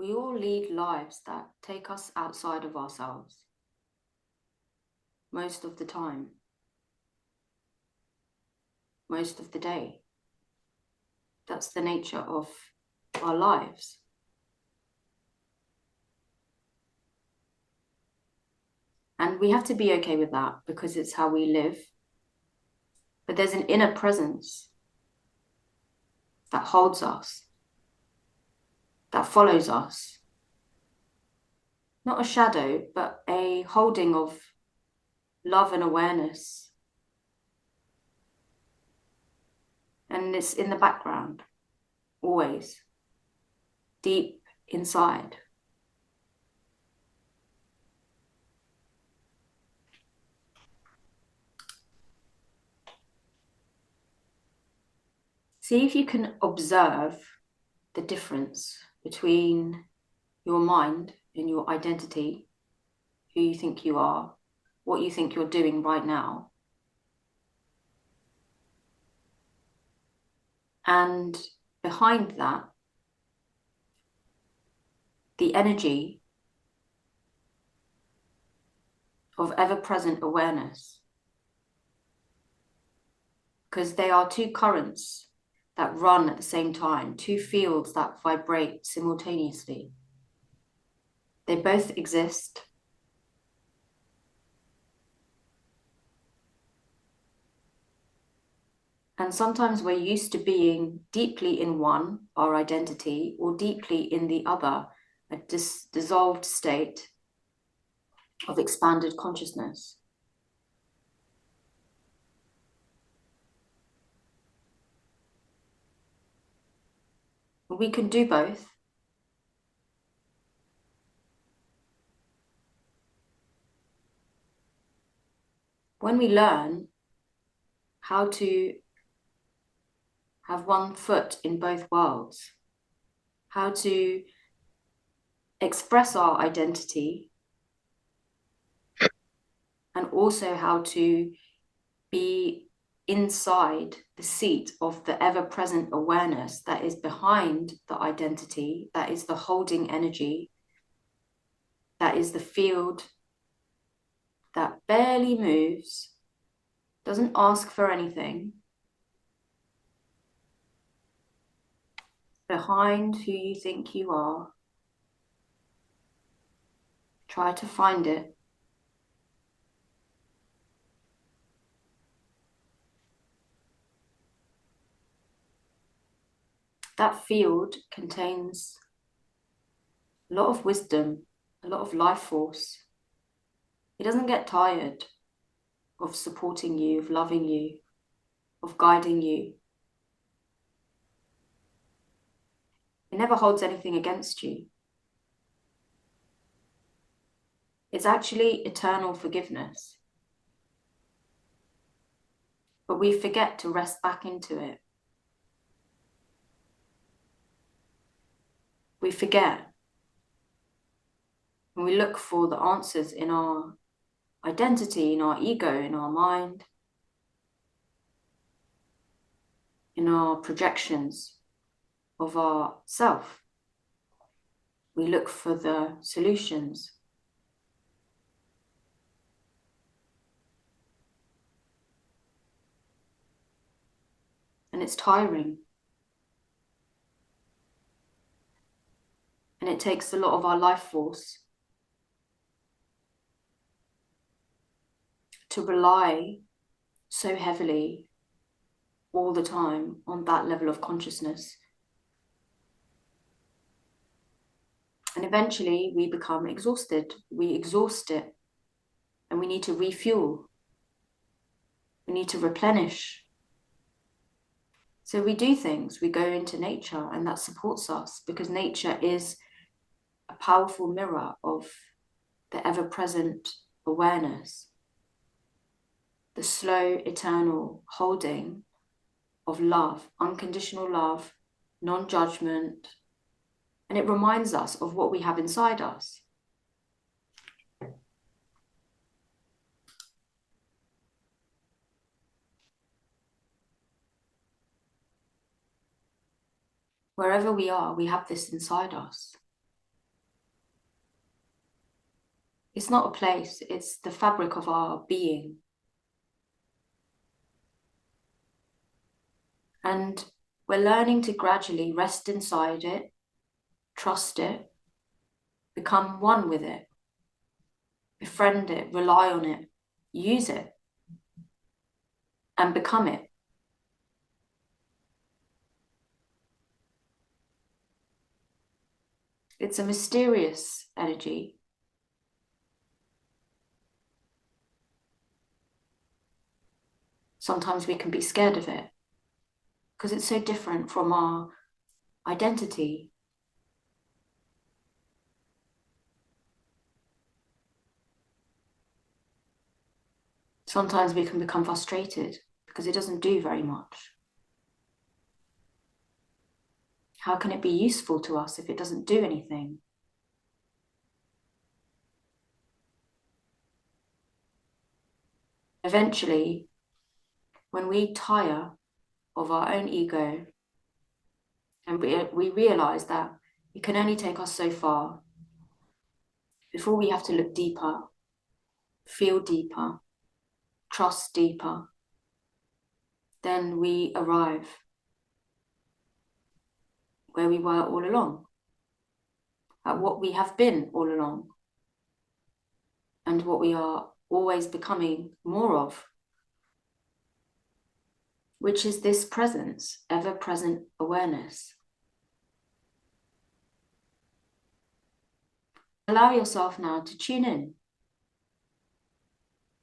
we all lead lives that take us outside of ourselves most of the time, most of the day. That's the nature of our lives. And we have to be okay with that because it's how we live. But there's an inner presence that holds us, that follows us. Not a shadow, but a holding of love and awareness. And it's in the background, always, deep inside. See if you can observe the difference between your mind and your identity, who you think you are, what you think you're doing right now, and behind that, the energy of ever-present awareness. Because they are two currents that run at the same time, two fields that vibrate simultaneously. They both exist. And sometimes we're used to being deeply in one, our identity, or deeply in the other, a dissolved state of expanded consciousness. We can do both. When we learn how to have one foot in both worlds, how to express our identity, and also how to be inside the seat of the ever-present awareness that is behind the identity, that is the holding energy, that is the field that barely moves, doesn't ask for anything, behind who you think you are. Try to find it. That field contains a lot of wisdom, a lot of life force. It doesn't get tired of supporting you, of loving you, of guiding you. It never holds anything against you. It's actually eternal forgiveness. But we forget to rest back into it. We forget. And we look for the answers in our identity, in our ego, in our mind, in our projections of our self. We look for the solutions. And it's tiring. And it takes a lot of our life force to rely so heavily all the time on that level of consciousness. And eventually we become exhausted. We exhaust it and we need to refuel. We need to replenish. So we do things, we go into nature, and that supports us because nature is a powerful mirror of the ever-present awareness, the slow, eternal holding of love, unconditional love, non-judgment, and it reminds us of what we have inside us. Wherever we are, we have this inside us. It's not a place, it's the fabric of our being. And we're learning to gradually rest inside it, trust it, become one with it, befriend it, rely on it, use it, and become it. It's a mysterious energy. Sometimes we can be scared of it because it's so different from our identity. Sometimes we can become frustrated because it doesn't do very much. How can it be useful to us if it doesn't do anything? Eventually, when we tire of our own ego and we realize that it can only take us so far before we have to look deeper, feel deeper, trust deeper, then we arrive where we were all along, at what we have been all along, and what we are always becoming more of, which is this presence, ever-present awareness. Allow yourself now to tune in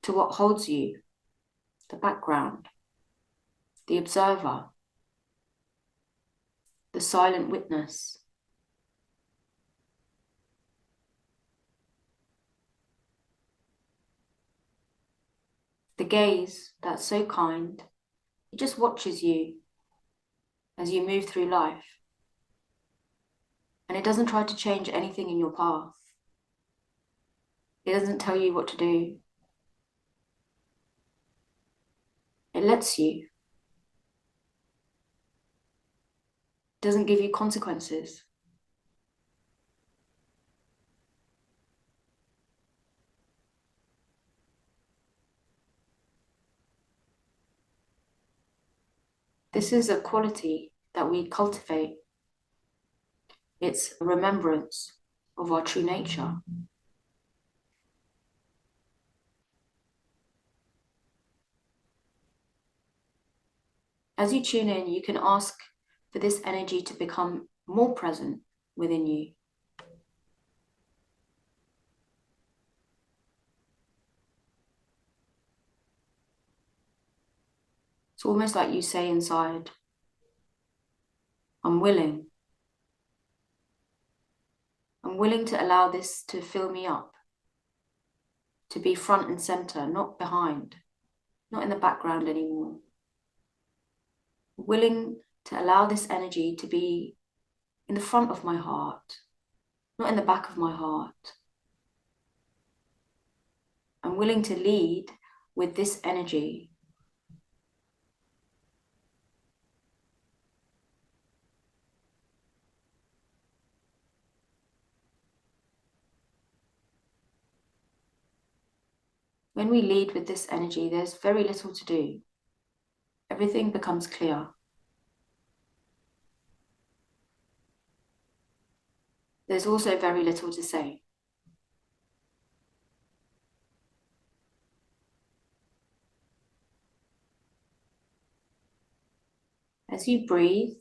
to what holds you, the background, the observer, the silent witness. The gaze that's so kind, it just watches you as you move through life. And it doesn't try to change anything in your path. It doesn't tell you what to do. It lets you. It doesn't give you consequences. This is a quality that we cultivate. It's a remembrance of our true nature. As you tune in, you can ask for this energy to become more present within you. It's almost like you say inside, I'm willing. I'm willing to allow this to fill me up, to be front and center, not behind, not in the background anymore. Willing to allow this energy to be in the front of my heart, not in the back of my heart. I'm willing to lead with this energy. When we lead with this energy, there's very little to do. Everything becomes clear. There's also very little to say. As you breathe,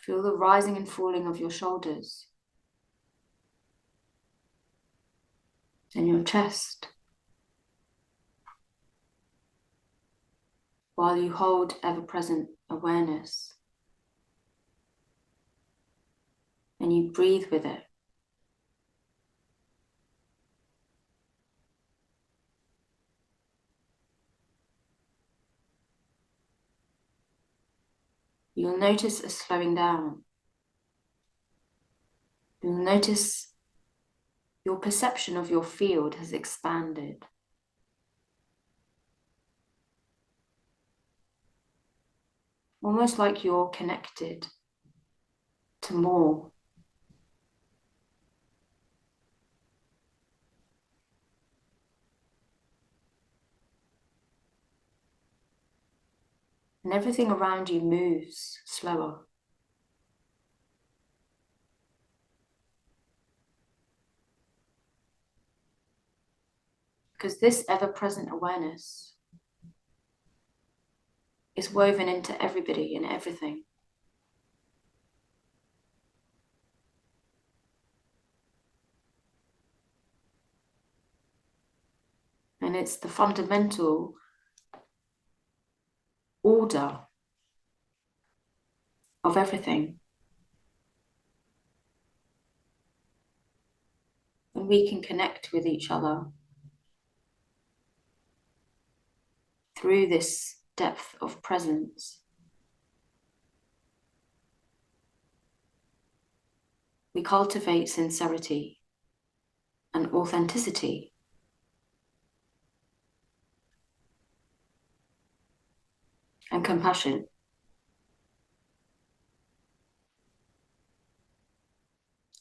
feel the rising and falling of your shoulders and your chest, while you hold ever-present awareness and you breathe with it. You'll notice a slowing down. You'll notice your perception of your field has expanded. Almost like you're connected to more. And everything around you moves slower. Because this ever-present awareness is woven into everybody and everything. And it's the fundamental order of everything. And we can connect with each other through this depth of presence. We cultivate sincerity and authenticity. And compassion.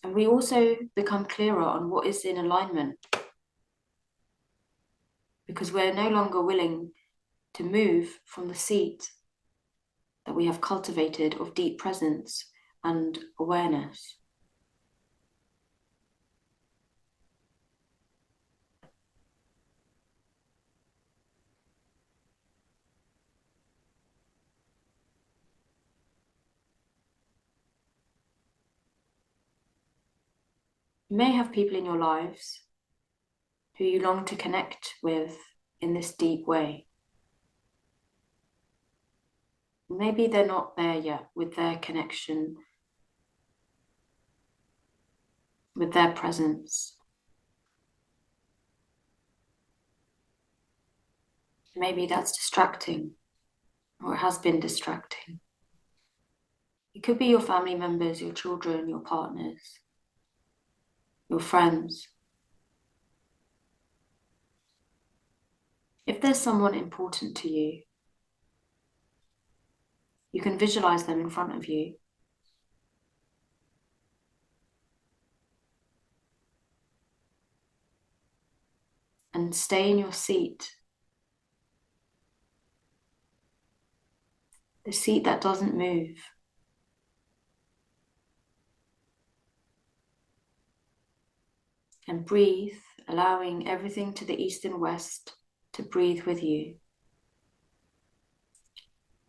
And we also become clearer on what is in alignment, because we're no longer willing to move from the seat that we have cultivated of deep presence and awareness. You may have people in your lives who you long to connect with in this deep way. Maybe they're not there yet with their connection, with their presence. Maybe that's distracting, or it has been distracting. It could be your family members, your children, your partners, your friends. If there's someone important to you, you can visualize them in front of you. And stay in your seat. The seat that doesn't move. And breathe, allowing everything to the east and west to breathe with you.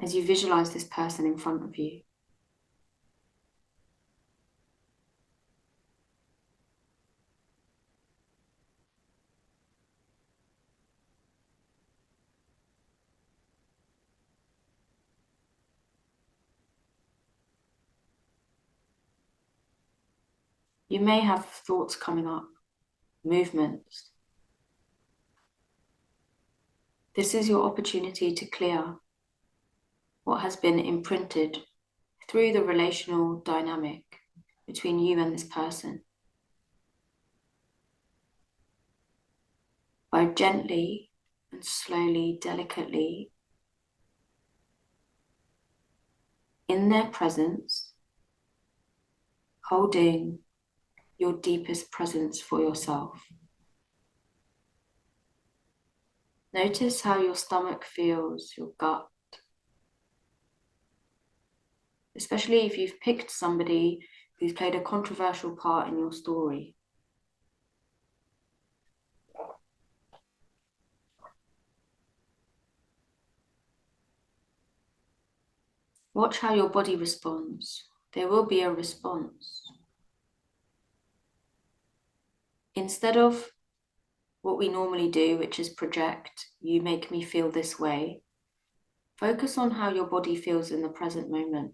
As you visualize this person in front of you. You may have thoughts coming up, movements. This is your opportunity to clear what has been imprinted through the relational dynamic between you and this person. By gently and slowly, delicately, in their presence, holding your deepest presence for yourself. Notice how your stomach feels, your gut. Especially if you've picked somebody who's played a controversial part in your story. Watch how your body responds. There will be a response. Instead of what we normally do, which is project, you make me feel this way, focus on how your body feels in the present moment.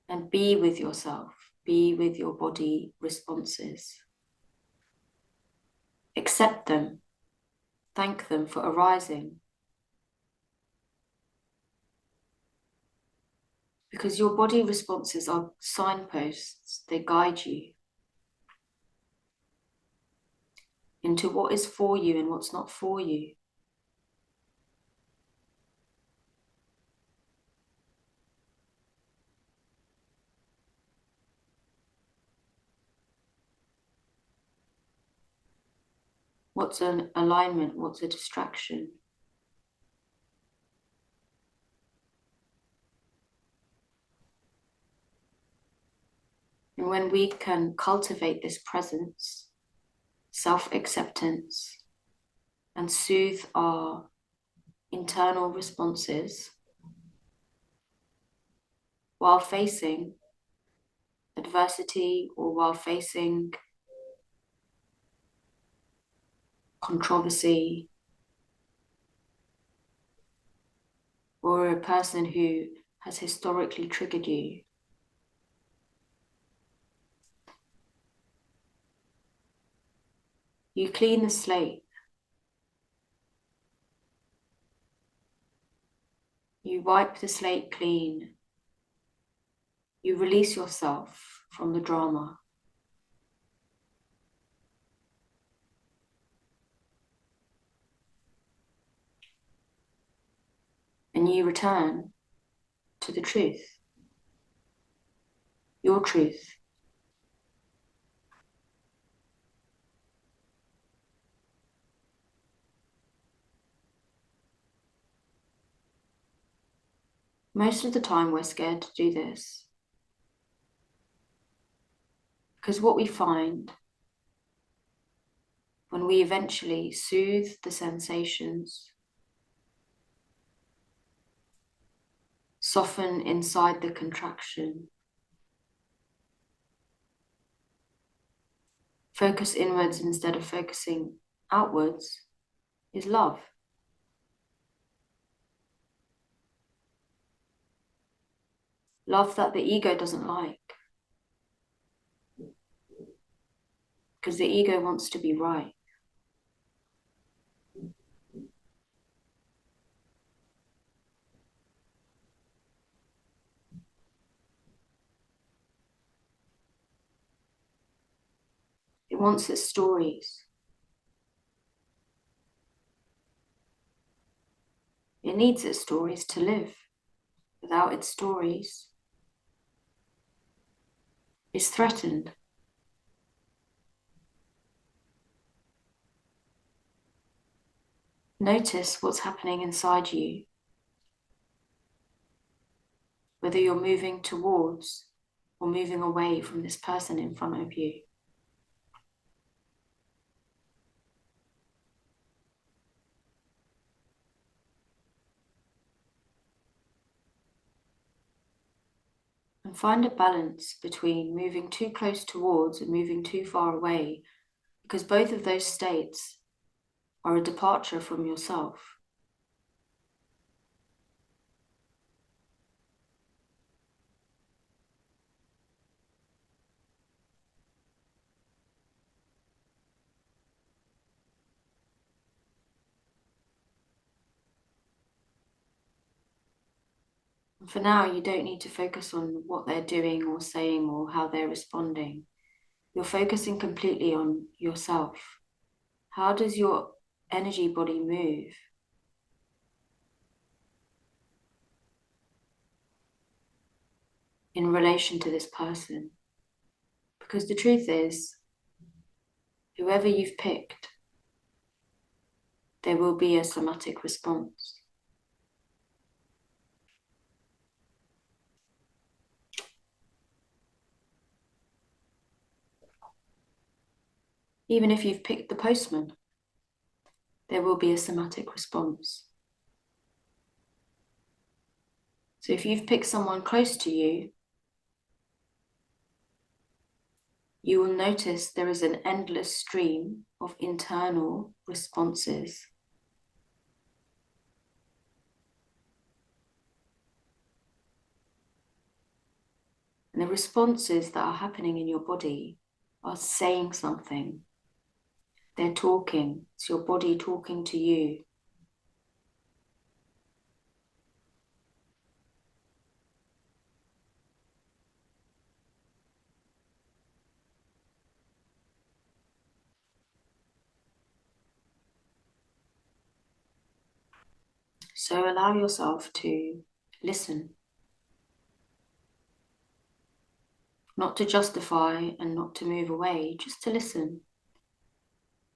And be with yourself, be with your body responses. Accept them, thank them for arising. Because your body responses are signposts, they guide you into what is for you and what's not for you. What's an alignment? What's a distraction? And when we can cultivate this presence, self-acceptance, and soothe our internal responses while facing adversity or while facing controversy, or a person who has historically triggered you, you clean the slate. You wipe the slate clean. You release yourself from the drama. And you return to the truth, your truth. Most of the time we're scared to do this because what we find when we eventually soothe the sensations, soften inside the contraction, focus inwards instead of focusing outwards, is love. Love that the ego doesn't like. Because the ego wants to be right. It wants its stories. It needs its stories to live. Without its stories, it's threatened. Notice what's happening inside you, whether you're moving towards or moving away from this person in front of you. And find a balance between moving too close towards and moving too far away, because both of those states are a departure from yourself. And for now, you don't need to focus on what they're doing or saying or how they're responding. You're focusing completely on yourself. How does your energy body move in relation to this person? Because the truth is, whoever you've picked, there will be a somatic response. Even if you've picked the postman, there will be a somatic response. So if you've picked someone close to you, you will notice there is an endless stream of internal responses. And the responses that are happening in your body are saying something. They're talking. It's your body talking to you. So allow yourself to listen. Not to justify and not to move away, just to listen.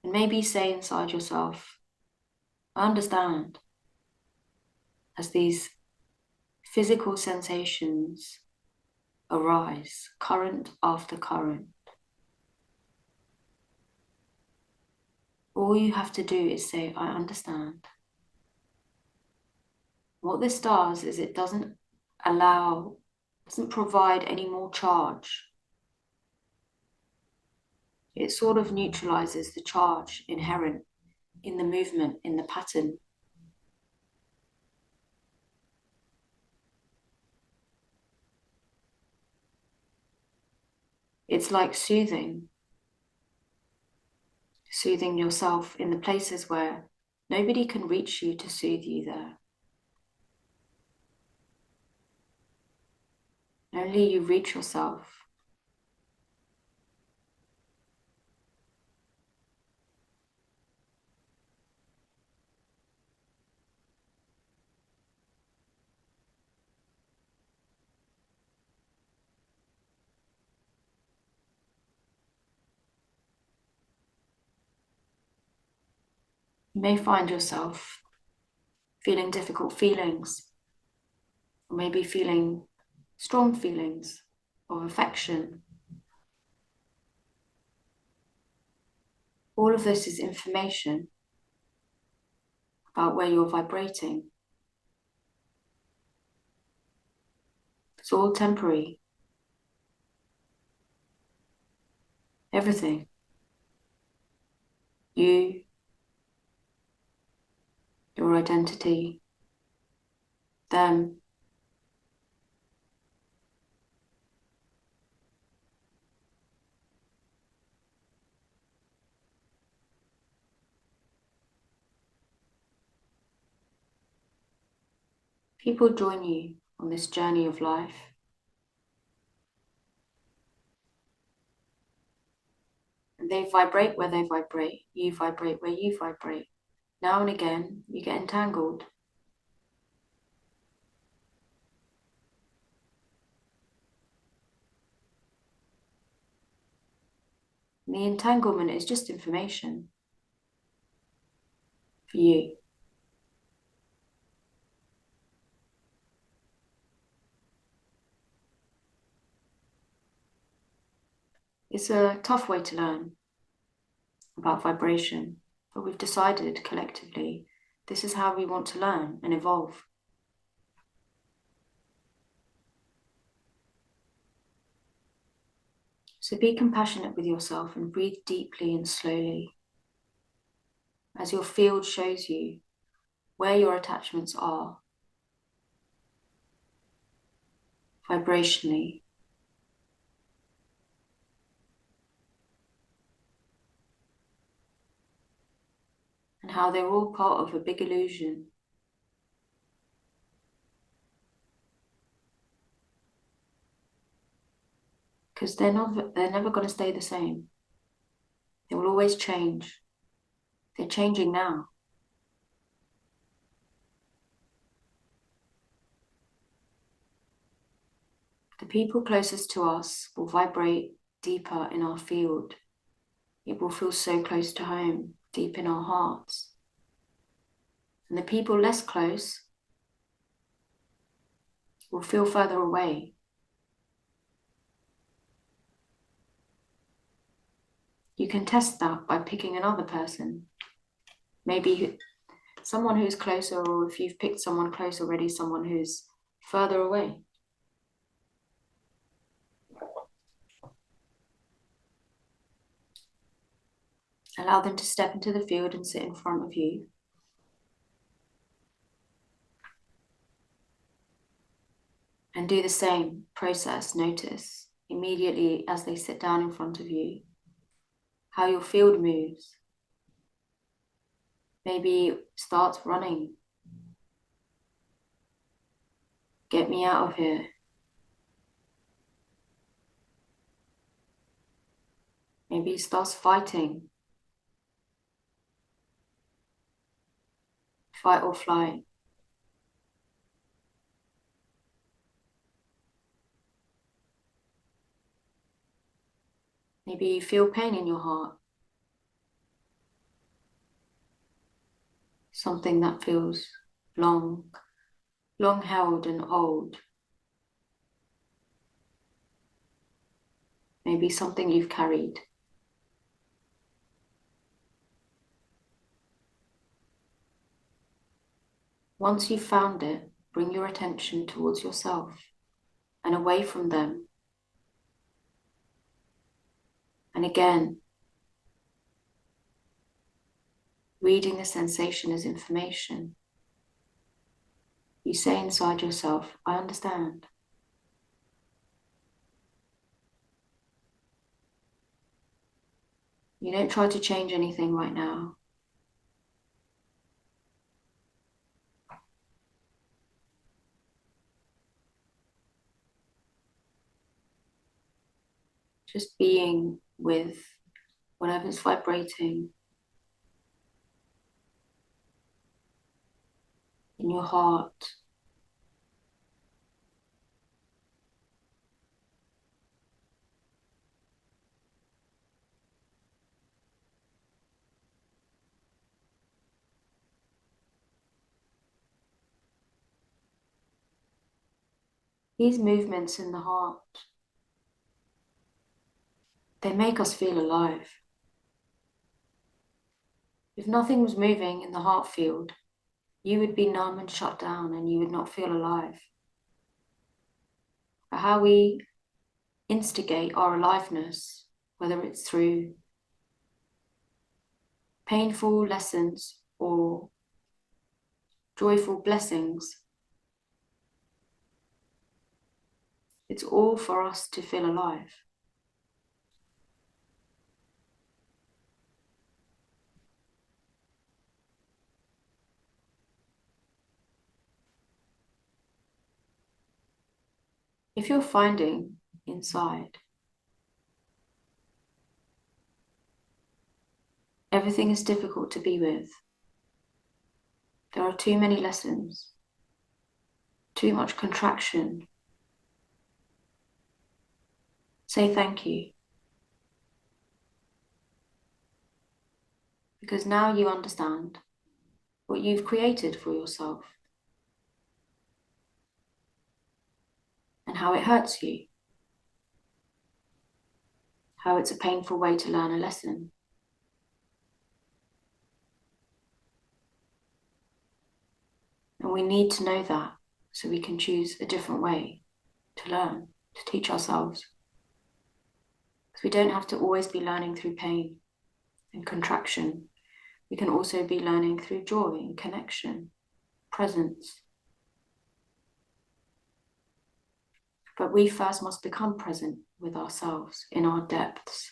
And maybe say inside yourself, I understand, as these physical sensations arise, current after current. All you have to do is say, I understand. What this does is it doesn't provide any more charge. It sort of neutralizes the charge inherent in the movement, in the pattern. It's like soothing yourself in the places where nobody can reach you to soothe you there. Only you reach yourself. You may find yourself feeling difficult feelings, or maybe feeling strong feelings of affection. All of this is information about where you're vibrating. It's all temporary. Everything. You, your identity, them. People join you on this journey of life. And they vibrate where they vibrate. You vibrate where you vibrate. Now and again, you get entangled. And the entanglement is just information for you. It's a tough way to learn about vibration, but we've decided collectively this is how we want to learn and evolve. So be compassionate with yourself and breathe deeply and slowly as your field shows you where your attachments are vibrationally. And how they're all part of a big illusion. Because they're never going to stay the same. They will always change. They're changing now. The people closest to us will vibrate deeper in our field. It will feel so close to home, deep in our hearts. And the people less close will feel further away. You can test that by picking another person. Maybe someone who's closer, or if you've picked someone close already, someone who's further away. Allow them to step into the field and sit in front of you. And do the same process. Notice immediately as they sit down in front of you, how your field moves. Maybe it starts running. Get me out of here. Maybe it starts fighting. Fight or flight. Maybe you feel pain in your heart. Something that feels long held and old. maybe something you've carried. Once you've found it, bring your attention towards yourself and away from them. And again, reading the sensation as information. You say inside yourself, I understand. You don't try to change anything right now. Just being with whatever's vibrating in your heart. These movements in the heart, they make us feel alive. If nothing was moving in the heart field, you would be numb and shut down and you would not feel alive. But how we instigate our aliveness, whether it's through painful lessons or joyful blessings, it's all for us to feel alive. If you're finding inside everything is difficult to be with, there are too many lessons, too much contraction, say thank you. Because now you understand what you've created for yourself and how it hurts you, how it's a painful way to learn a lesson. And we need to know that so we can choose a different way to learn, to teach ourselves. Because we don't have to always be learning through pain and contraction. We can also be learning through joy and connection, presence. But we first must become present with ourselves in our depths.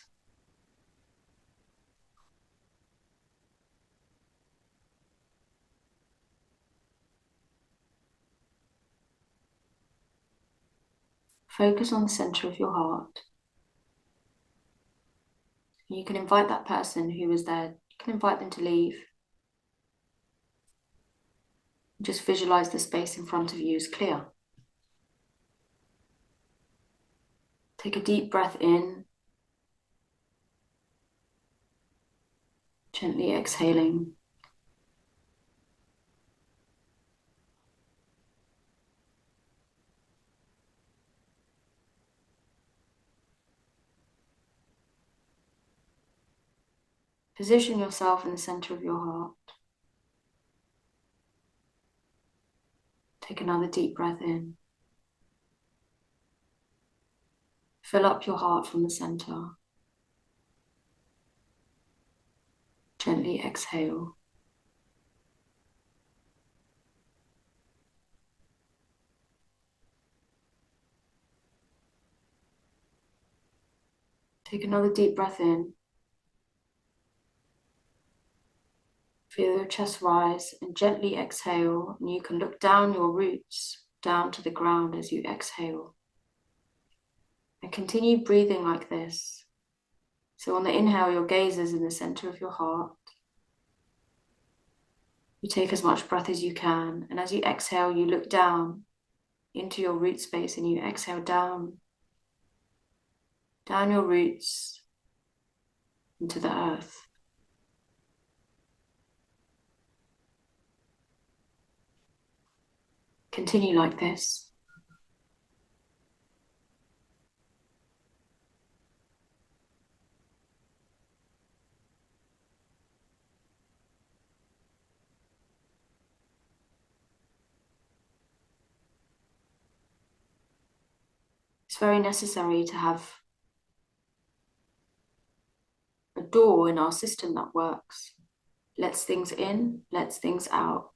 Focus on the center of your heart. You can invite that person who was there, you can invite them to leave. Just visualize the space in front of you is clear. Take a deep breath in, gently exhaling. Position yourself in the center of your heart. Take another deep breath in. Fill up your heart from the center. Gently exhale. Take another deep breath in. Feel your chest rise and gently exhale, and you can look down your roots, down to the ground as you exhale. And continue breathing like this. So on the inhale, your gaze is in the center of your heart. You take as much breath as you can, and as you exhale, you look down into your root space and you exhale down your roots into the earth. Continue like this. very necessary to have a door in our system that works, lets things in, lets things out.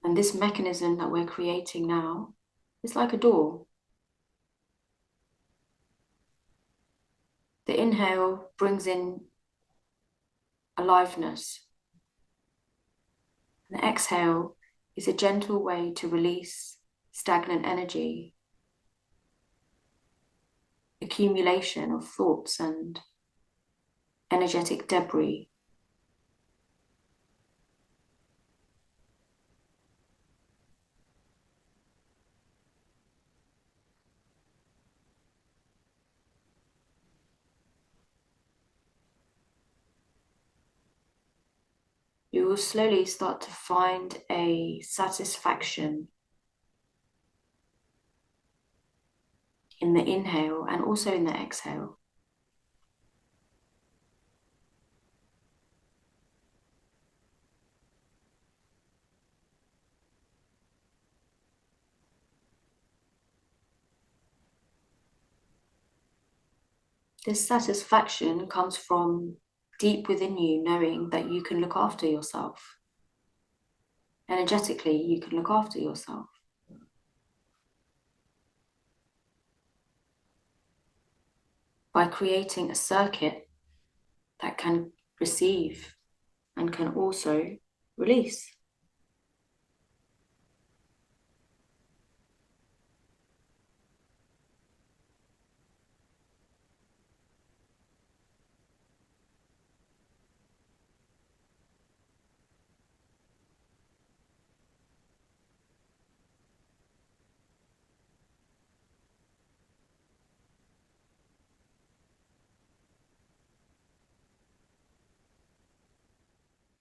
And this mechanism that we're creating now is like a door. The inhale brings in aliveness. And the exhale is a gentle way to release stagnant energy, accumulation of thoughts and energetic debris. You will slowly start to find a satisfaction in the inhale and also in the exhale. This satisfaction comes from deep within you, knowing that you can look after yourself. Energetically, you can look after yourself. By creating a circuit that can receive and can also release.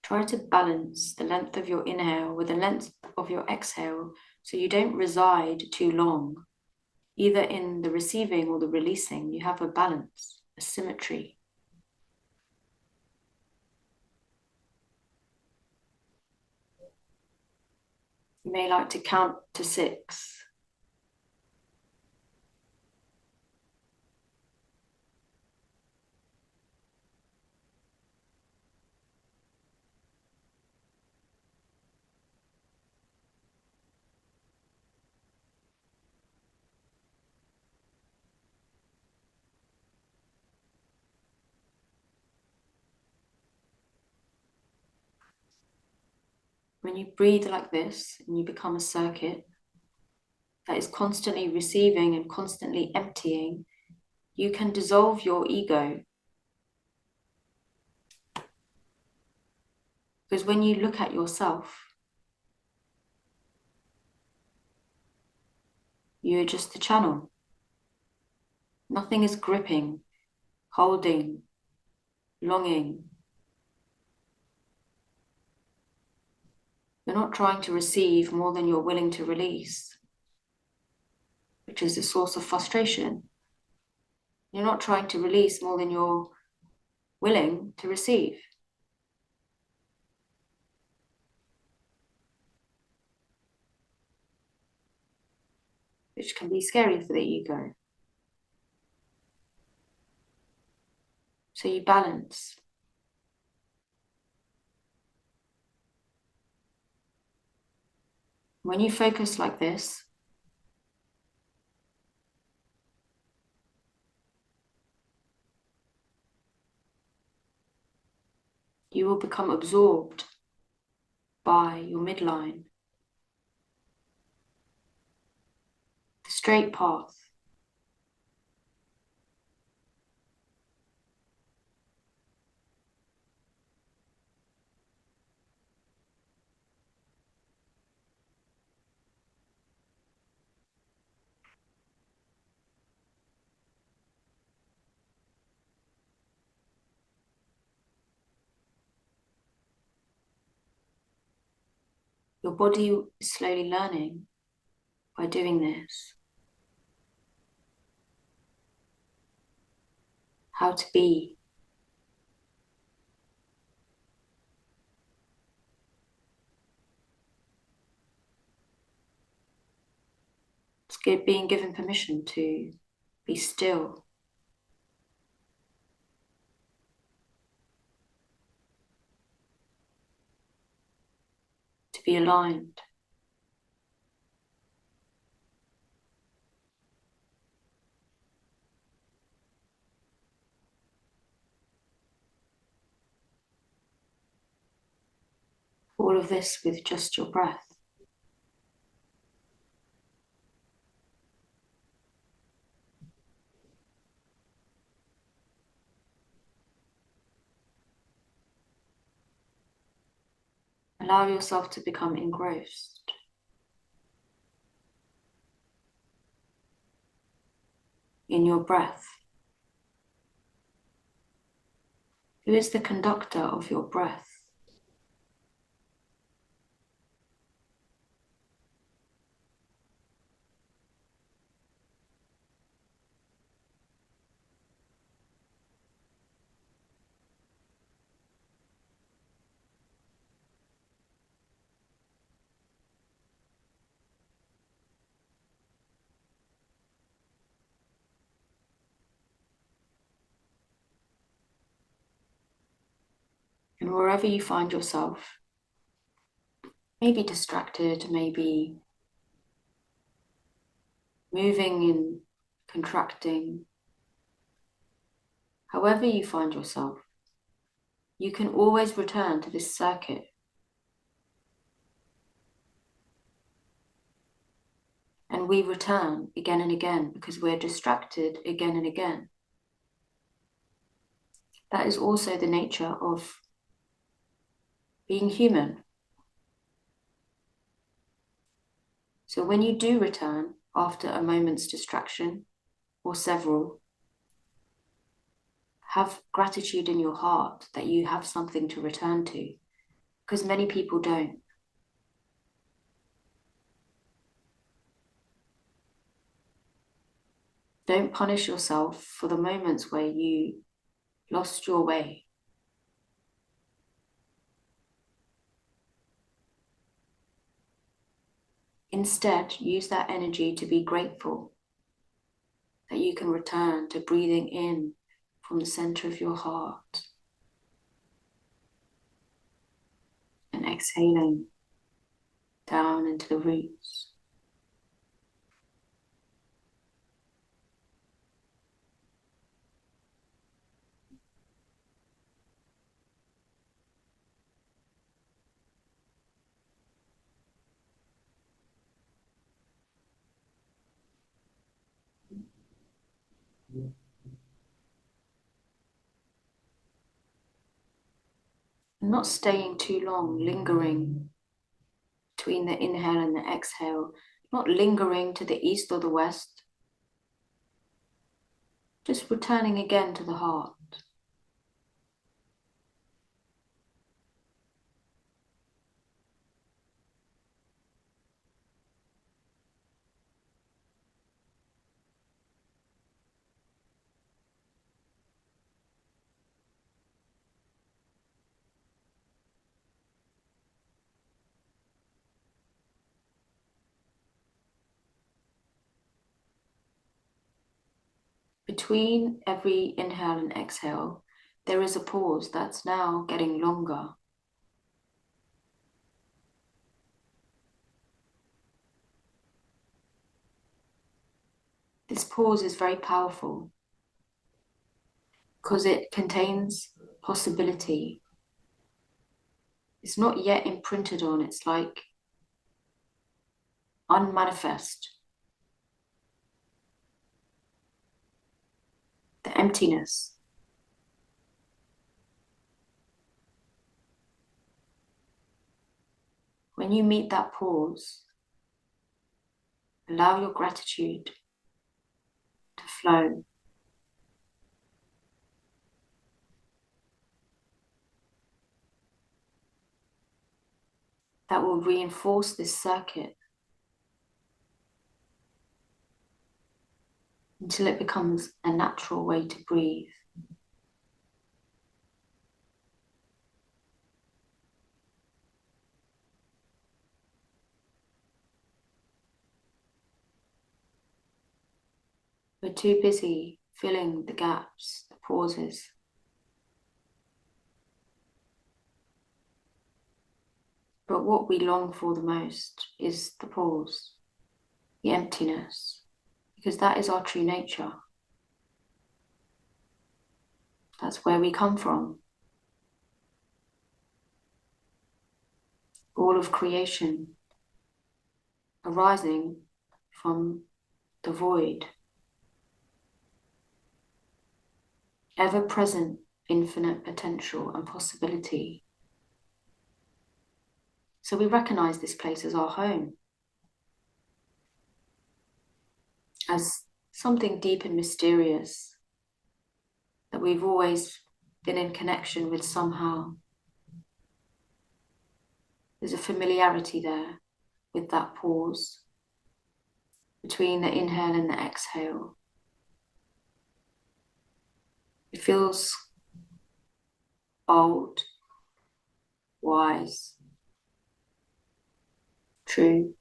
Try to balance the length of your inhale with the length of your exhale so you don't reside too long, either in the receiving or the releasing. You have a balance, a symmetry. You may like to count to 6. When you breathe like this and you become a circuit that is constantly receiving and constantly emptying, you can dissolve your ego. Because when you look at yourself, you're just the channel. Nothing is gripping, holding, longing. You're not trying to receive more than you're willing to release, which is the source of frustration. You're not trying to release more than you're willing to receive. Which can be scary for the ego. So you balance. When you focus like this, you will become absorbed by your midline, the straight path. Your body is slowly learning by doing this how to be. being given permission to be still, to be aligned. All of this with just your breath. Allow yourself to become engrossed in your breath. Who is the conductor of your breath? And wherever you find yourself, maybe distracted, maybe moving and contracting, however you find yourself, you can always return to this circuit. And we return again and again because we're distracted again and again. That is also the nature of being human. So when you do return after a moment's distraction or several, have gratitude in your heart that you have something to return to, because many people don't. Don't punish yourself for the moments where you lost your way. Instead, use that energy to be grateful that you can return to breathing in from the center of your heart and exhaling down into the roots. And not staying too long, lingering between the inhale and the exhale, not lingering to the east or the west, just returning again to the heart. Between every inhale and exhale, there is a pause that's now getting longer. This pause is very powerful because it contains possibility. It's not yet imprinted on, it's like unmanifest. The emptiness. When you meet that pause, allow your gratitude to flow. That will reinforce this circuit until it becomes a natural way to breathe. We're too busy filling the gaps, the pauses. But what we long for the most is the pause, the emptiness, because that is our true nature. That's where we come from. All of creation arising from the void. Ever-present infinite potential and possibility. So we recognize this place as our home, as something deep and mysterious that we've always been in connection with somehow. There's a familiarity there with that pause between the inhale and the exhale. It feels old, wise, true.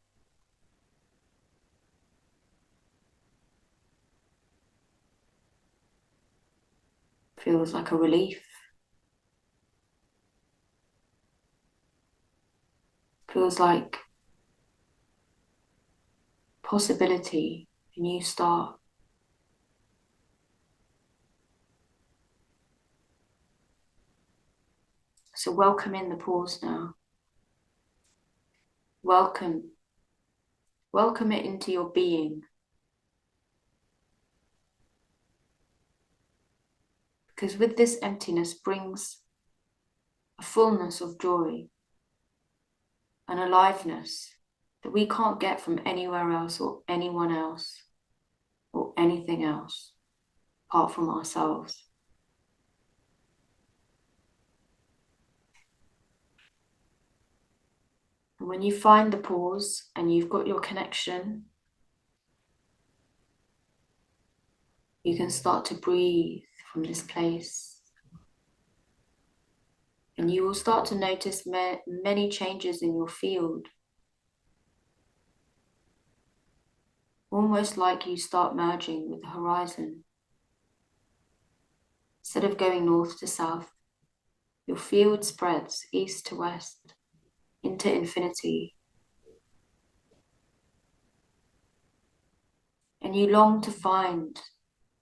Feels like a relief. Feels like possibility, a new start. So welcome in the pause now. Welcome it into your being. Because with this emptiness brings a fullness of joy, an aliveness that we can't get from anywhere else or anyone else or anything else apart from ourselves. And when you find the pause and you've got your connection, you can start to breathe from this place. And you will start to notice many changes in your field. Almost like you start merging with the horizon. Instead of going north to south, your field spreads east to west into infinity. And you long to find,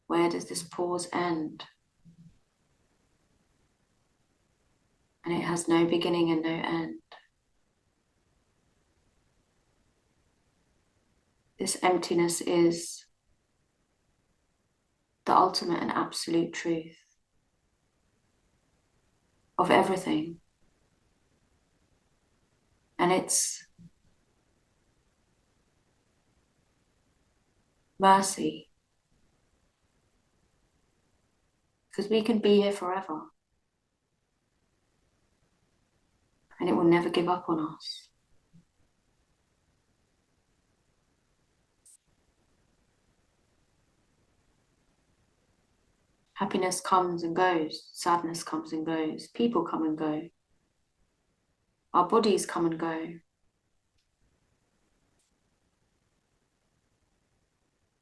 where does this pause end? And it has no beginning and no end. This emptiness is the ultimate and absolute truth of everything. And it's mercy. Because we can be here forever. And it will never give up on us. Happiness comes and goes. Sadness comes and goes. People come and go. Our bodies come and go.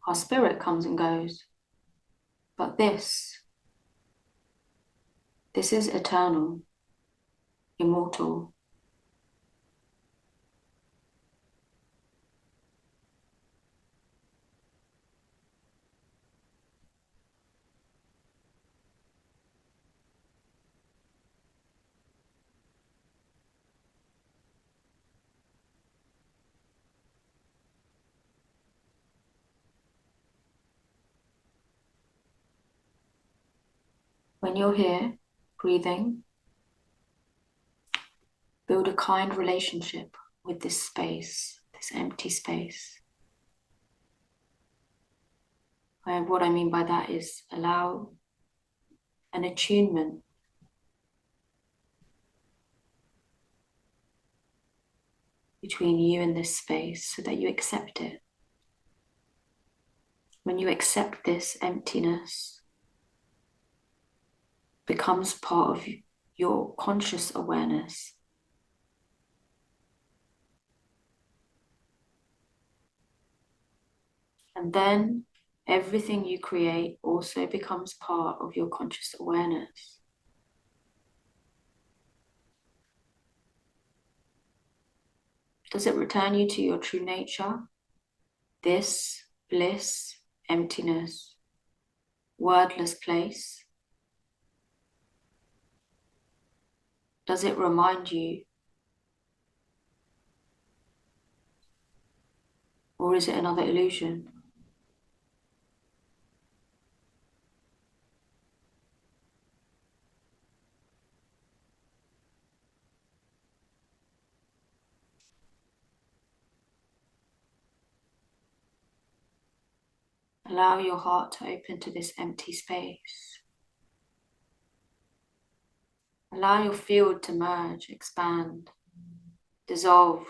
Our spirit comes and goes. But this is eternal, immortal. When you're here, breathing, build a kind relationship with this space, this empty space. What I mean by that is allow an attunement between you and this space so that you accept it. When you accept this emptiness, it becomes part of your conscious awareness. And then Everything you create also becomes part of your conscious awareness. Does it return you to your true nature? This bliss, emptiness, wordless place? Does it remind you? Or is it another illusion? Allow your heart to open to this empty space. Allow your field to merge, expand, dissolve.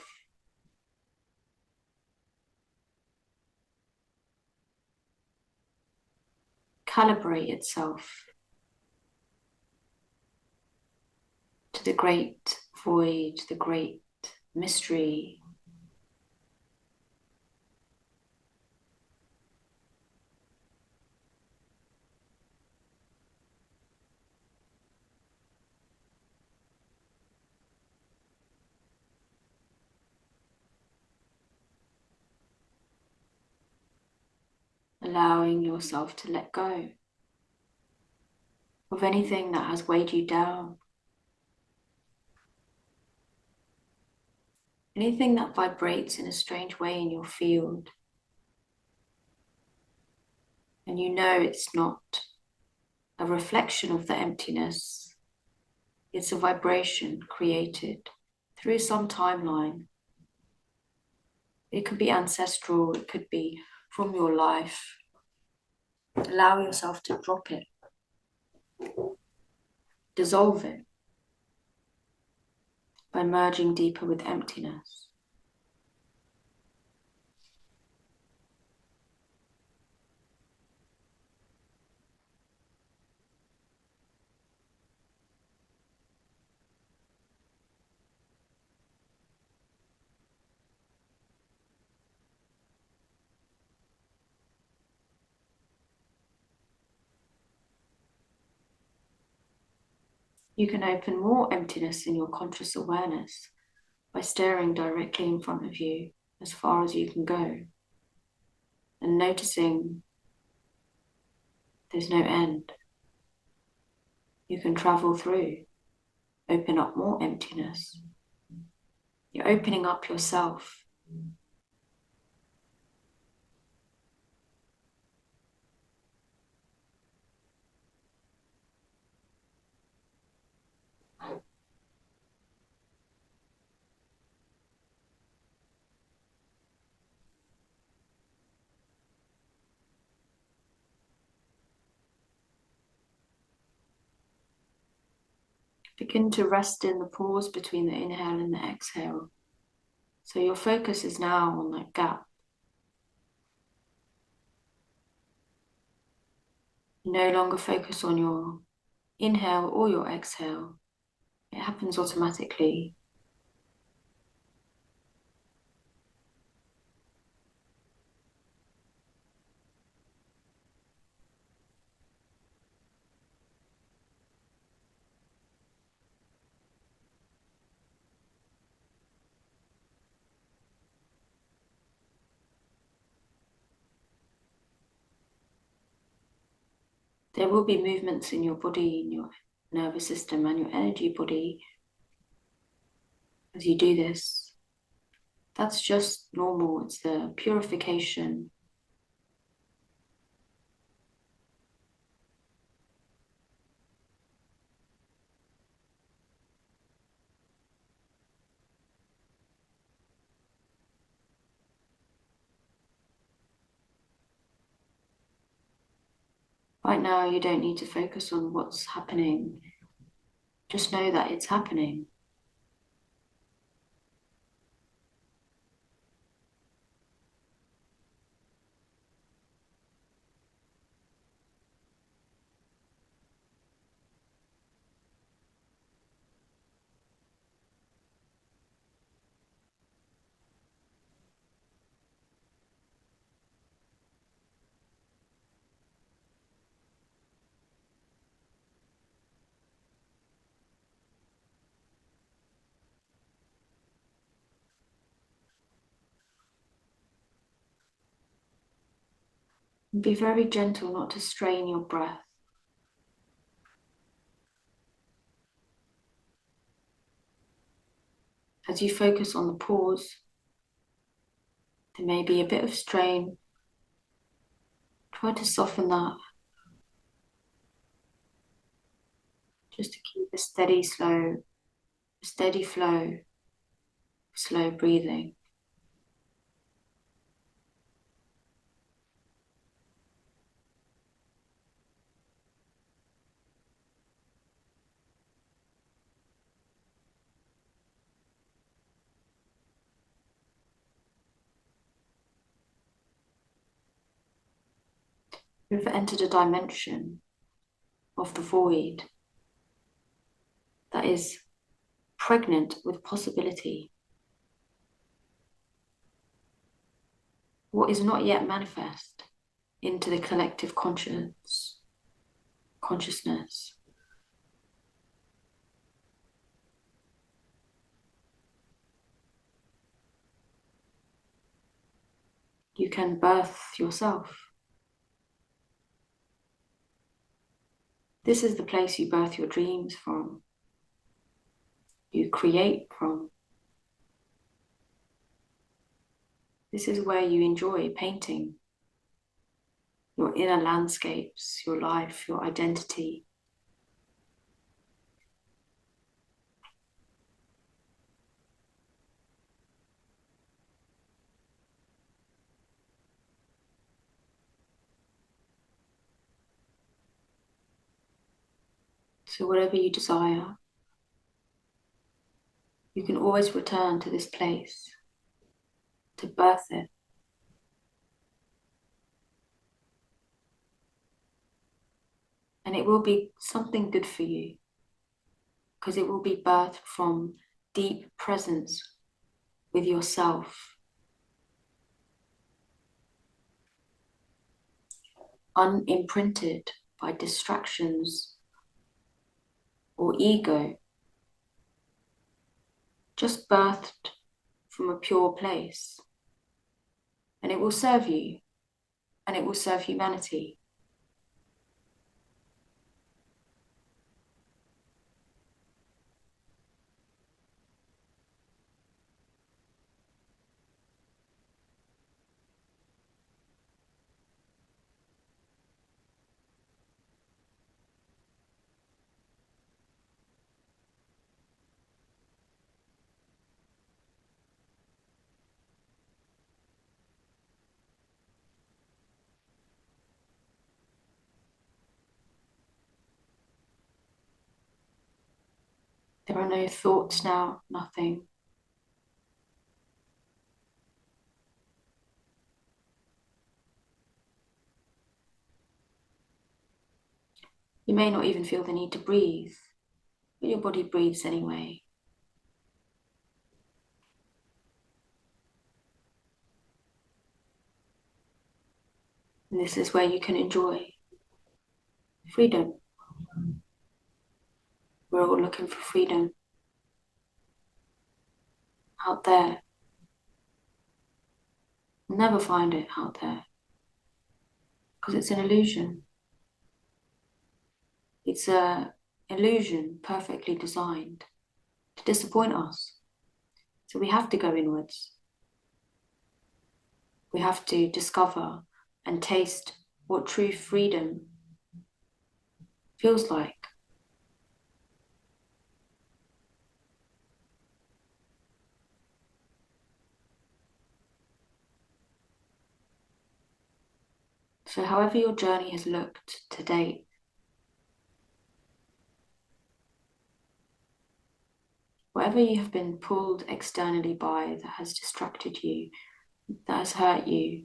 Calibrate itself to the great void, the great mystery. Allowing yourself to let go of anything that has weighed you down, anything that vibrates in a strange way in your field, and you know it's not a reflection of the emptiness, it's a vibration created through some timeline. It could be ancestral, it could be from your life. Allow yourself to drop it, dissolve it by merging deeper with emptiness. You can open more emptiness in your conscious awareness by staring directly in front of you as far as you can go and noticing there's no end. You can travel through, open up more emptiness. You're opening up yourself. Begin to rest in the pause between the inhale and the exhale. So your focus is now on that gap. You no longer focus on your inhale or your exhale. It happens automatically. There will be movements in your body, in your nervous system and your energy body as you do this. That's just normal. It's the purification. Right now, you don't need to focus on what's happening. Just know that it's happening. And be very gentle not to strain your breath. As you focus on the pause, there may be a bit of strain. Try to soften that, just to keep a steady flow, slow breathing. You've entered a dimension of the void that is pregnant with possibility. What is not yet manifest into the collective consciousness. You can birth yourself. This is the place you birth your dreams from. You create from. This is where you enjoy painting your inner landscapes, your life, your identity. So whatever you desire, you can always return to this place to birth it. And it will be something good for you, because it will be birthed from deep presence with yourself, unimprinted by distractions or ego, just birthed from a pure place. And it will serve you, and it will serve humanity. There are no thoughts now, nothing. You may not even feel the need to breathe, but your body breathes anyway. And this is where you can enjoy freedom. We're all looking for freedom out there. We'll never find it out there, because it's an illusion. It's an illusion perfectly designed to disappoint us. So we have to go inwards. We have to discover and taste what true freedom feels like. So however your journey has looked to date, whatever you have been pulled externally by that has distracted you, that has hurt you,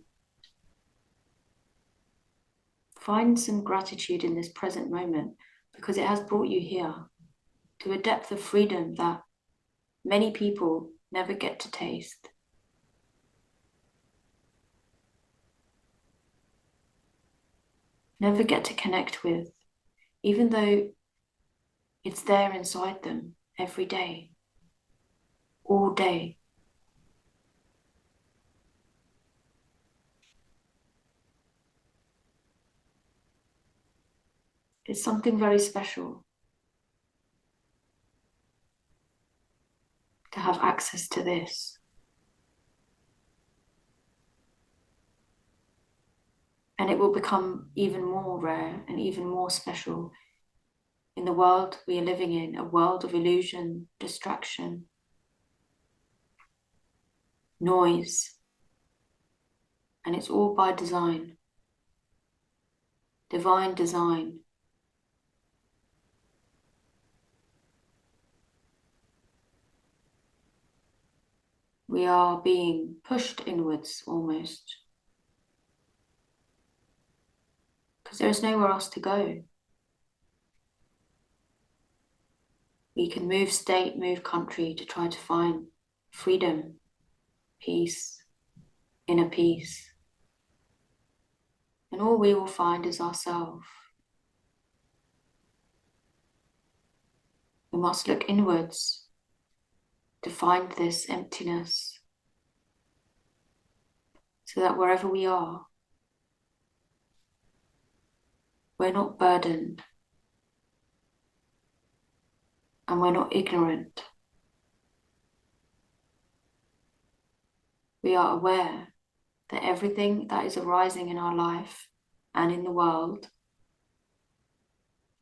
find some gratitude in this present moment, because it has brought you here to a depth of freedom that many people never get to taste. Never get to connect with, even though it's there inside them every day, all day. It's something very special to have access to this. And it will become even more rare and even more special in the world we are living in, a world of illusion, distraction, noise. And it's all by design, divine design. We are being pushed inwards almost, because there is nowhere else to go. We can move state, move country to try to find freedom, peace, inner peace. And all we will find is ourselves. We must look inwards to find this emptiness, so that wherever we are, we're not burdened and we're not ignorant. We are aware that everything that is arising in our life and in the world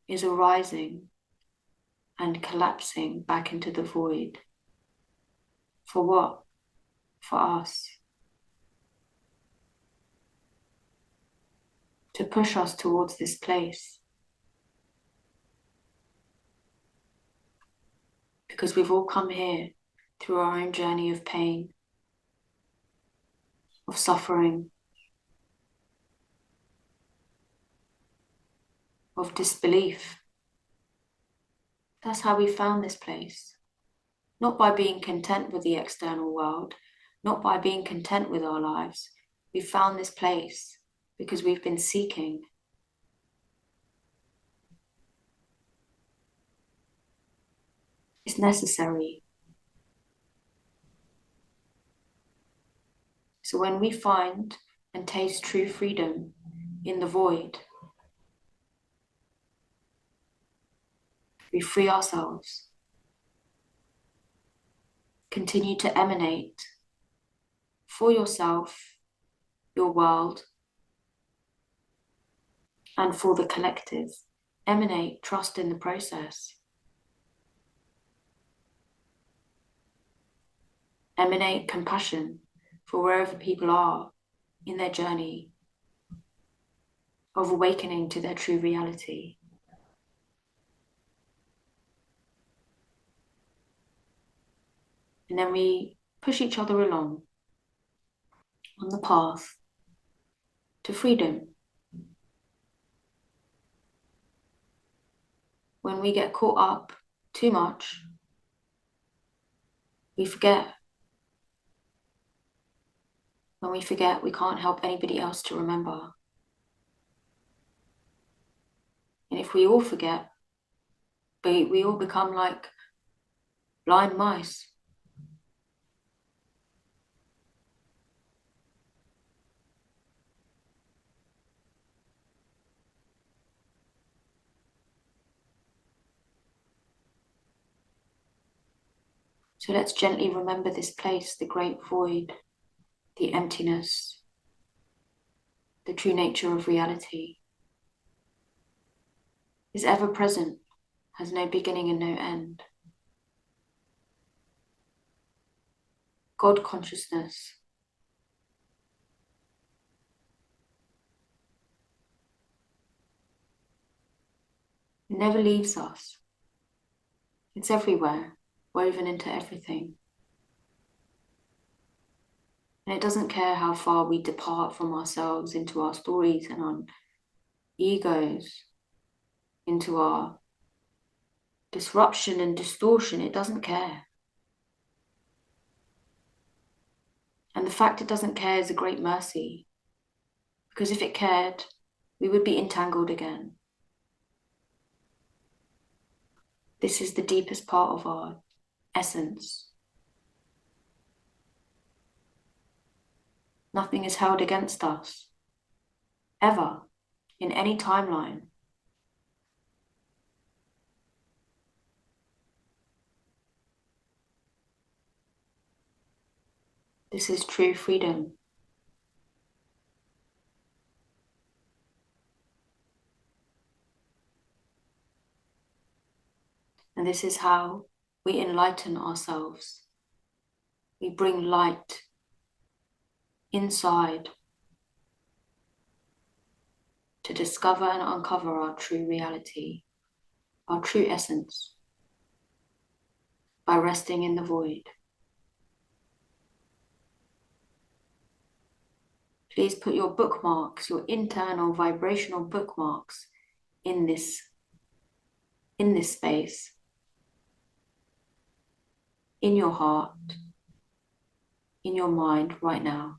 is arising and collapsing back into the void. For what? For us. To push us towards this place. Because we've all come here through our own journey of pain, of suffering, of disbelief. That's how we found this place. Not by being content with the external world, not by being content with our lives. We found this place because we've been seeking. It's necessary. So when we find and taste true freedom in the void, we free ourselves, continue to emanate for yourself, your world, and for the collective. Emanate trust in the process. Emanate compassion for wherever people are in their journey of awakening to their true reality. And then we push each other along on the path to freedom. When we get caught up too much, we forget. When we forget, we can't help anybody else to remember. And if we all forget, we all become like blind mice. So let's gently remember this place, the great void, the emptiness, the true nature of reality is ever present, has no beginning and no end. God consciousness never leaves us. It's everywhere, woven into everything. And it doesn't care how far we depart from ourselves into our stories and our egos, into our disruption and distortion. It doesn't care. And the fact it doesn't care is a great mercy, because if it cared, we would be entangled again. This is the deepest part of our essence. Nothing is held against us, ever, in any timeline. This is true freedom. And this is how we enlighten ourselves. We bring light inside to discover and uncover our true reality, our true essence, by resting in the void. Please put your bookmarks, your internal vibrational bookmarks in this space, in your heart, in your mind right now.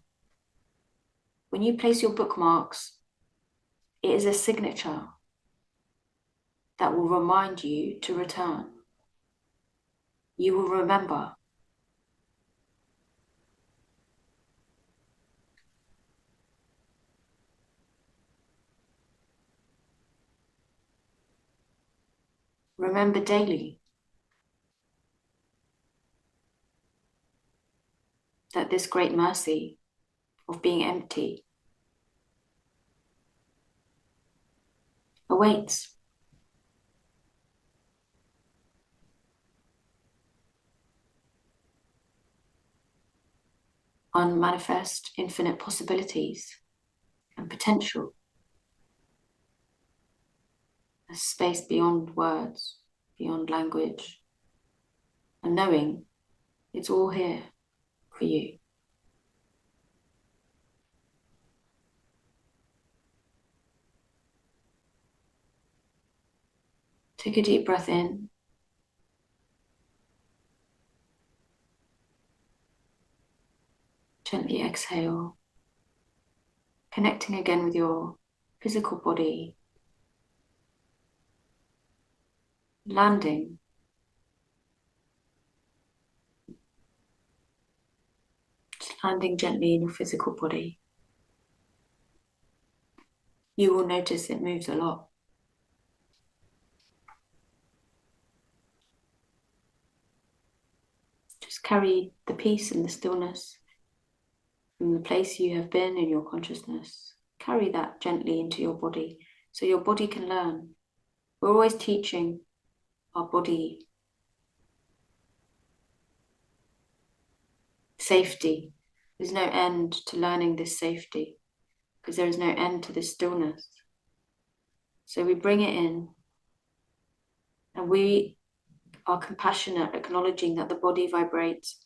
When you place your bookmarks, it is a signature that will remind you to return. You will remember. Remember daily that this great mercy of being empty awaits. Unmanifest infinite possibilities and potential. A space beyond words, beyond language, and knowing it's all here for you. Take a deep breath in. Gently exhale, connecting again with your physical body, landing gently in your physical body. You will notice it moves a lot. Just carry the peace and the stillness from the place you have been in your consciousness. Carry that gently into your body so your body can learn. We're always teaching our body safety. There's no end to learning this safety because there is no end to this stillness. So we bring it in and we are compassionate, acknowledging that the body vibrates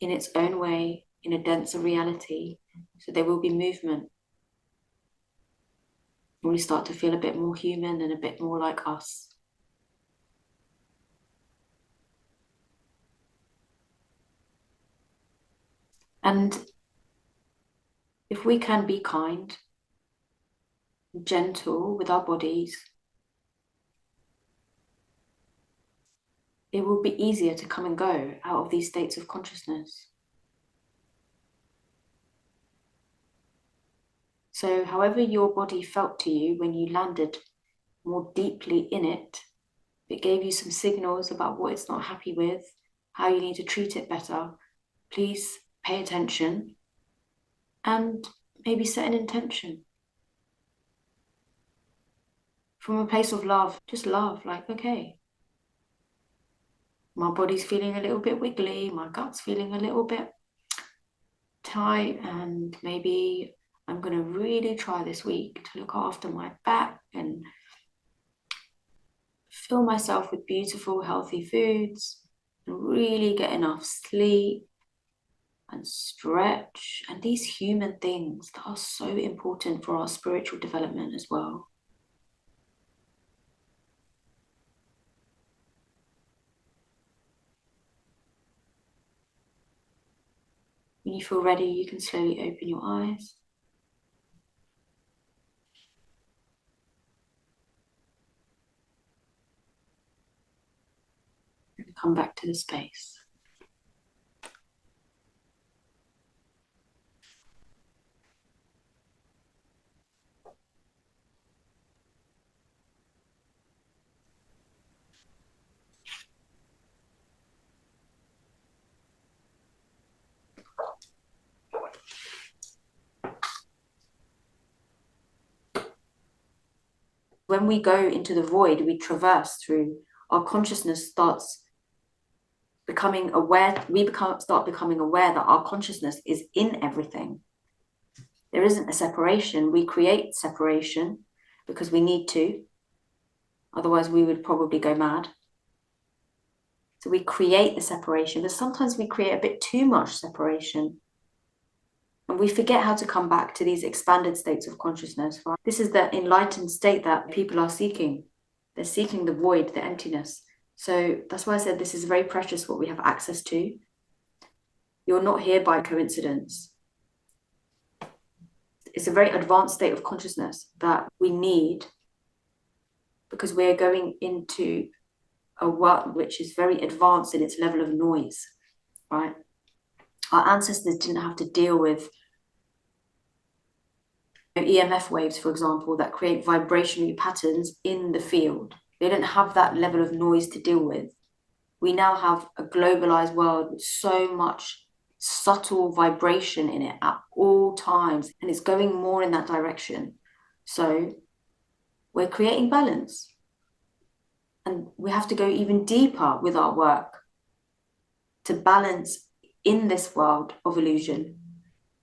in its own way, in a denser reality. So there will be movement. And we start to feel a bit more human and a bit more like us. And if we can be kind, gentle with our bodies, it will be easier to come and go out of these states of consciousness. So however your body felt to you when you landed more deeply in it, if it gave you some signals about what it's not happy with, how you need to treat it better, please pay attention and maybe set an intention. From a place of love, just love, like, okay, my body's feeling a little bit wiggly, my gut's feeling a little bit tight, and maybe I'm going to really try this week to look after my back and fill myself with beautiful, healthy foods and really get enough sleep and stretch and these human things that are so important for our spiritual development as well. When you feel ready, you can slowly open your eyes. And come back to the space. When we go into the void, we traverse through, our consciousness starts becoming aware, start becoming aware that our consciousness is in everything. There isn't a separation. We create separation because we need to. Otherwise, we would probably go mad. So we create the separation, but sometimes we create a bit too much separation. And we forget how to come back to these expanded states of consciousness, right? This is the enlightened state that people are seeking. They're seeking the void, the emptiness. So that's why I said this is very precious what we have access to. You're not here by coincidence. It's a very advanced state of consciousness that we need because we're going into a world which is very advanced in its level of noise, right? Our ancestors didn't have to deal with EMF waves, for example, that create vibrationary patterns in the field. They didn't have that level of noise to deal with. We now have a globalized world with so much subtle vibration in it at all times, and it's going more in that direction. So we're creating balance. And we have to go even deeper with our work to balance in this world of illusion.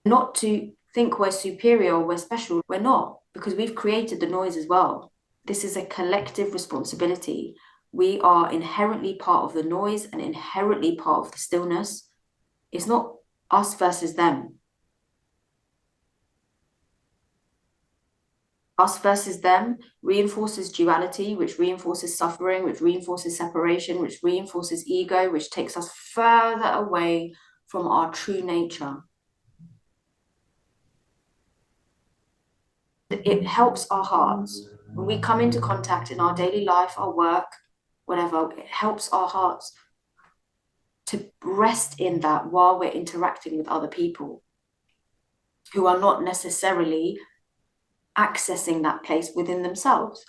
Not to think we're superior or we're special. We're not, because we've created the noise as well. This is a collective responsibility. We are inherently part of the noise and inherently part of the stillness. It's not us versus them. Us versus them reinforces duality, which reinforces suffering, which reinforces separation, which reinforces ego, which takes us further away from our true nature. It helps our hearts. When we come into contact in our daily life, our work, whatever, it helps our hearts to rest in that while we're interacting with other people who are not necessarily accessing that place within themselves.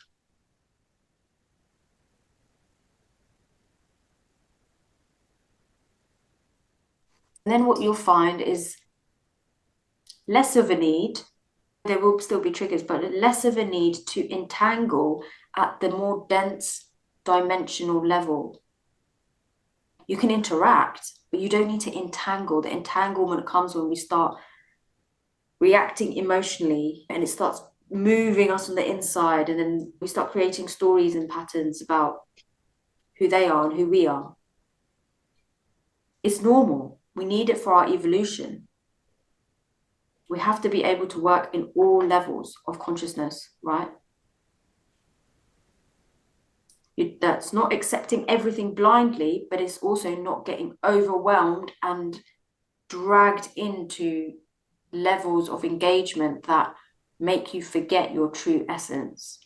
And then what you'll find is less of a need, there will still be triggers, but less of a need to entangle at the more dense dimensional level. You can interact, but you don't need to entangle. The entanglement comes when we start reacting emotionally and it starts moving us on the inside, and then we start creating stories and patterns about who they are and who we are. It's normal. We need it for our evolution. We have to be able to work in all levels of consciousness, right? That's not accepting everything blindly, but it's also not getting overwhelmed and dragged into levels of engagement that make you forget your true essence.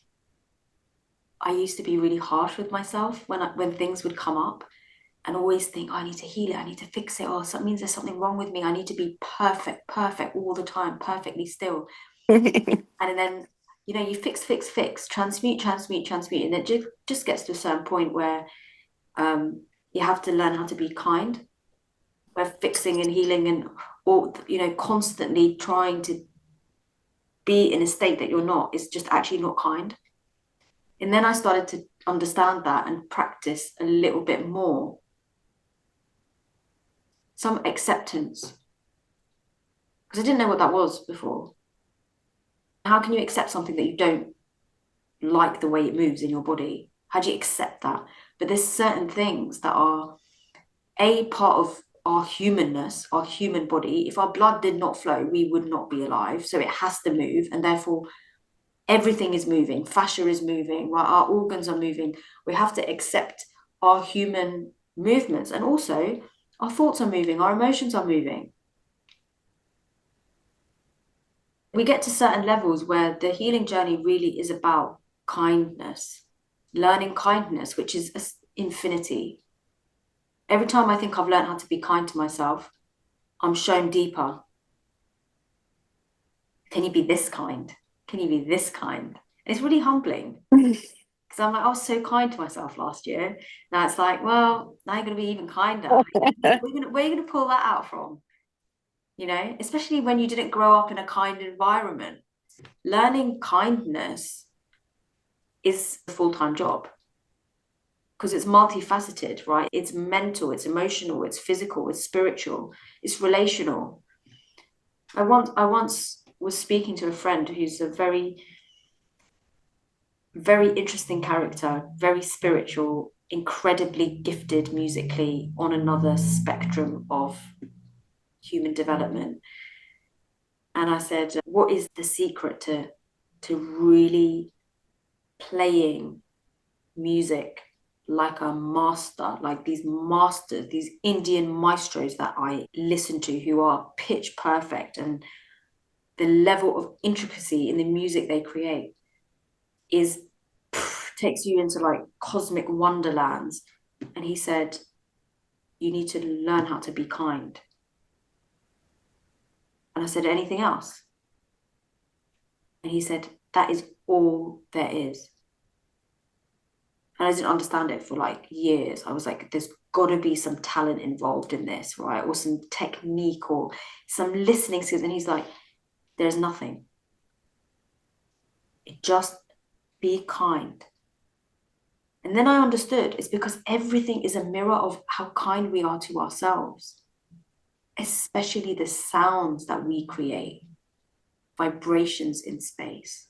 I used to be really harsh with myself when things would come up, and always think, oh, I need to heal it, I need to fix it, or that means there's something wrong with me, I need to be perfect all the time, perfectly still. And then, you fix, transmute, and it just gets to a certain point where you have to learn how to be kind, where fixing and healing and, or, constantly trying to be in a state that you're not is just actually not kind. And then I started to understand that and practice a little bit more. Some acceptance. Because I didn't know what that was before. How can you accept something that you don't like the way it moves in your body? How do you accept that? But there's certain things that are a part of our humanness, our human body. If our blood did not flow, we would not be alive. So it has to move, and therefore everything is moving. Fascia is moving, right? Our organs are moving. We have to accept our human movements, and also our thoughts are moving, our emotions are moving. We get to certain levels where the healing journey really is about kindness, learning kindness, which is infinity. Every time I think I've learned how to be kind to myself, I'm shown deeper. Can you be this kind? Can you be this kind? It's really humbling. Because I'm like, I was so kind to myself last year. Now it's like, well, now you're going to be even kinder. Where are you going to pull that out from? Especially when you didn't grow up in a kind environment. Learning kindness is a full-time job, because it's multifaceted, right? It's mental, it's emotional, it's physical, it's spiritual, it's relational. I once was speaking to a friend who's a very, very interesting character, very spiritual, incredibly gifted musically on another spectrum of human development. And I said, what is the secret to really playing music like a master, like these masters, these Indian maestros that I listen to, who are pitch perfect, and the level of intricacy in the music they create is takes you into like cosmic wonderlands. And he said, you need to learn how to be kind. And I said, anything else? And he said, that is all there is. And I didn't understand it for like years. I was like, there's got to be some talent involved in this, right? Or some technique or some listening skills. And he's like, there's nothing. Just be kind. And then I understood it's because everything is a mirror of how kind we are to ourselves, especially the sounds that we create, vibrations in space.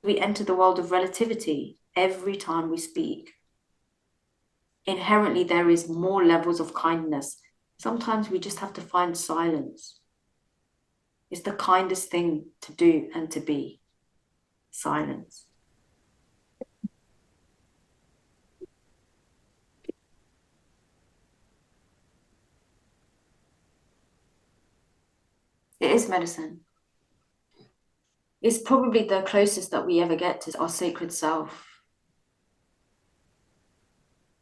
We enter the world of relativity every time we speak. Inherently, there is more levels of kindness. Sometimes we just have to find silence. It's the kindest thing to do and to be. Silence. It is medicine. It's probably the closest that we ever get to our sacred self,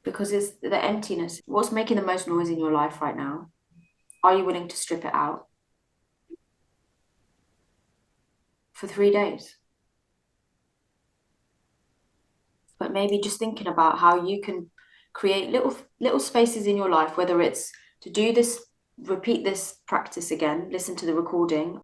because it's the emptiness. What's making the most noise in your life right now? Are you willing to strip it out for 3 days? But maybe just thinking about how you can create little spaces in your life, whether it's to do this, repeat this practice again, listen to the recording,